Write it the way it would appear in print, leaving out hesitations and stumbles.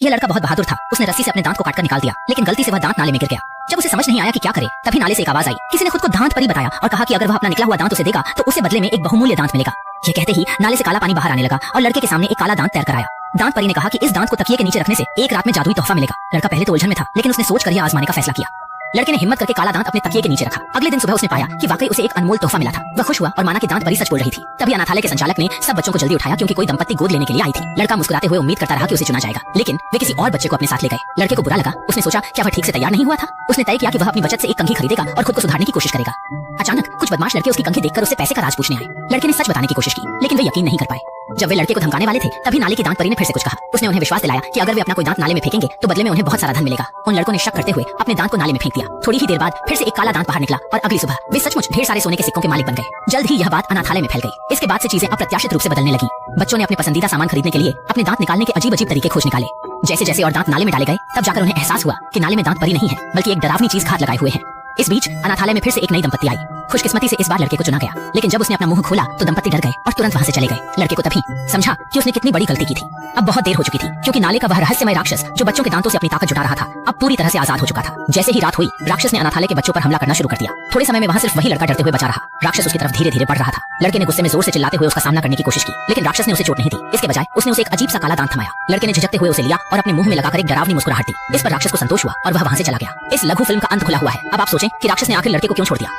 यह लड़का बहुत बहादुर था। उसने रस्सी से अपने दांत को काटकर निकाल दिया, लेकिन गलती से वह दांत नाले में गिर गया। जब उसे समझ नहीं आया कि क्या करे, तभी नाले से एक आवाज आई। किसी ने खुद को दांत परी बताया और कहा कि अगर वह अपना निकला हुआ दांत उसे देगा तो उसे बदले में एक बहुमूल्य दांत मिलेगा। ये कहते ही नाले से काला पानी बाहर आने लगा और लड़के के सामने एक काला दांत तैर कर आया। दांत परी ने कहा कि इस दांत को तकिए के नीचे रखने से एक रात में जादुई तोहफा मिलेगा। लड़का पहले तो उलझन में था, लेकिन उसने सोच कर यह आजमाने का फैसला किया। लड़के ने हिम्मत करके काला दांत अपने तकिए के नीचे रखा। अगले दिन सुबह उसने पाया कि वाकई उसे एक अनमोल तोहफा मिला था। वह खुश हुआ और माना कि दांत परी सच बोल रही थी। तभी अनाथालय के संचालक ने सब बच्चों को जल्दी उठाया, क्योंकि कोई दंपत्ति गोद लेने के लिए आई थी। लड़का मुस्कुराते हुए उम्मीद करता रहा कि उसे चुना जाएगा, लेकिन वे किसी और बच्चे को अपने साथ ले गए। लड़के को बुरा लगा। उसने सोचा क्या वह ठीक से तैयार नहीं हुआ था। उसने तय किया कि वह अपनी बचत से एक कंघी खरीदेगा और खुद को सुधारने की कोशिश करेगा। अचानक कुछ बदमाश लड़के उसकी कंघी देखकर उससे पैसे का राज पूछने आए। लड़के ने सच बताने की कोशिश की, लेकिन वे यकीन नहीं कर पाए। जब वे लड़के को धमकाने वाले थे, तभी नाले की दांत परी ने फिर से कुछ कहा। उसने उन्हें विश्वास दिलाया कि अगर वे अपना कोई दांत नाले में फेंकेंगे तो बदले में उन्हें बहुत सारा धन मिलेगा। उन लड़कों ने शक करते हुए अपने दांत को नाले में फेंक दिया। थोड़ी ही देर बाद फिर से एक काला दांत बाहर निकला और अगली सुबह वे सचमुच ढेर सारे सोने के सिक्कों के मालिक बन गए। जल्द ही यह बात अनाथालय में फैल गई। इसके बाद से चीजें अप्रत्याशित रूप से बदलने लगी। बच्चों ने अपने पसंदीदा सामान खरीदने के लिए अपने दांत निकालने के अजीब अजीब तरीके खोज निकाले। जैसे जैसे और दांत नाले में डाले गए, तब जाकर उन्हें एहसास हुआ कि नाले में दांत परी नहीं है, बल्कि एक डरावनी चीज घात लगाए हुए है। इस बीच अनाथालय में फिर से एक नई दंपत्ति आई। खुशकिस्मती से इस बार लड़के को चुना गया, लेकिन जब उसने अपना मुंह खोला तो दंपत्ति डर गए और तुरंत वहां से चले गए। लड़के को तभी समझा कि उसने कितनी बड़ी गलती की थी। अब बहुत देर हो चुकी थी, क्योंकि नाले का वह रहस्यमय राक्षस जो बच्चों के दांतों से अपनी ताकत जुटा रहा था, अब पूरी तरह से आजाद हो चुका था। जैसे ही रात हुई, राक्षस ने अनाथालय के बच्चों पर हमला करना शुरू कर दिया। थोड़े समय में वहां सिर्फ वही लड़का डरते हुए बचा रहा। राक्षस उसकी तरफ धीरे धीरे बढ़ रहा था। लड़के ने गुस्से में जोर से चिल्लाते हुए उसका सामना करने की कोशिश की, लेकिन राक्षस ने उसे चोट नहीं दी। इसके बजाय उसने उसे एक अजीब सा काला दांत थमाया। लड़के ने झिझकते हुए उसे लिया और अपने मुंह में लगाकर एक डरावनी मुस्कुराहट दी। इस पर राक्षस को संतोष हुआ और वह वहां से चला गया। इस लघु फिल्म का अंत खुला हुआ है। अब आप सोचें कि राक्षस ने आखिर लड़के को क्यों छोड़ दिया।